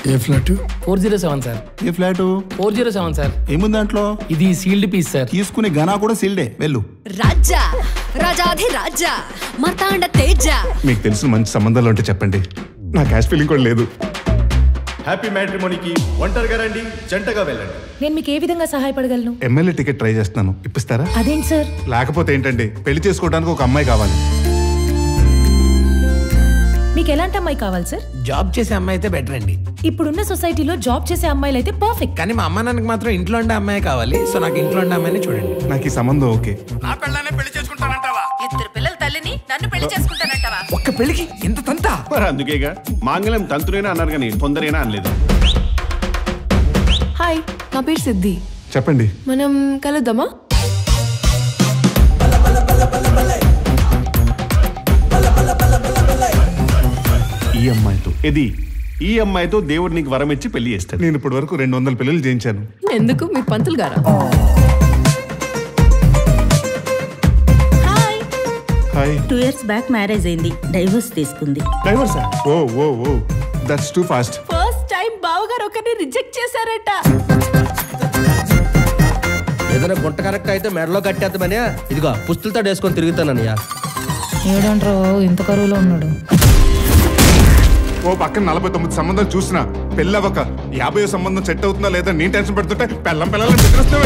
ఏ flat? 407 sir. ఏ flat? 407 sir. ఏముంది దాంట్లో? ఇది సీల్డ్ పీస్ సార్. తీసుకునే గనా కూడా సీల్డే. వెళ్ళు. రాజా రాజాధి రాజా మార్తాండ తేజ. మీకు తెలిసిన మంచి సంబంధాలు ఉంటే చెప్పండి, నా క్యాష్ ఫీలింగ్ కూడా లేదు. హ్యాపీ మ్యాట్రిమోనీకి ఒంటరిగా రండి, జంటగా వెళ్ళండి. నేను మీకు ఏ విధంగా సహాయపడగలను? ఎమ్మెల్యే టికెట్ ట్రై చేస్తున్నాను, ఇప్పిస్తారా? అదేంటి సార్? లేకపోతే ఏంటండి, పెళ్లి చేసుకోవడానికి ఒక అమ్మాయి కావాలి. మీకు ఎలాంటి అమ్మాయి కావాలి సార్? జాబ్ చేసే అమ్మాయి అయితే బెటర్ అండి. ఇప్పుడున్న సొసైటీలో జాబ్ చేసే అమ్మాయిలు అయితే పర్ఫెక్ట్. కానీ మా అమ్మ నాన్నకి మాత్రం ఇంట్లో ఉండే అమ్మాయి కావాలి. సో నాకు ఇంట్లో ఉండే అమ్మాయిని చూడండి. నాకు ఈ సంబంధం ఓకే. నా పిల్లనే పెళ్లి చేసుకుంటానంటావా? ఇద్దరు పిల్లల తల్లిని నన్ను పెళ్లి చేసుకుంటానంటావా? ఒక్క పెళ్లికి ఇంత తంతా? మరి అందుకేగా మాంగళ్యం తంతునైనా అన్నారు కానీ తొందరైనా అనలేదు. హాయ్, నా పేరు సిద్ధి. చెప్పండి. మనం కలుద్దామా? ఈ అమ్మాయితో ఈ అమ్మాయితో దేవుడు నీకు వరం ఇచ్చి పెళ్లి చేస్తాడు. నేను ఇప్పటి వరకు 200 పెళ్లిళ్ళు చేయించాను. ఎందుకు? మీ పంతులు గారా? హాయ్. 2 years బ్యాక్ మ్యారేజ్ అయింది, డైవర్స్ తీసుకుంది. డైవర్సా? ఓ ఓ ఓ that's too fast. First time బావగారు ఒకరిని రిజెక్ట్ చేశారట. ఏదైనా గుంట కరెక్ట్ అయితే మెడలో కట్టేద్దామని ఇదిగో పుస్తులతో వేసుకొని తిరుగుతానయ్యా. ఏడంట్రో ఇంత కరువులో ఉన్నాడు. ఓ పక్కన 49 సంబంధాలు చూసినా పెళ్ళవక 50వ సంబంధం సెట్ అవుతుందా లేదా నేను టెన్షన్ పెడుతుంటే పిల్లం పిల్లలని నిద్రస్తావు.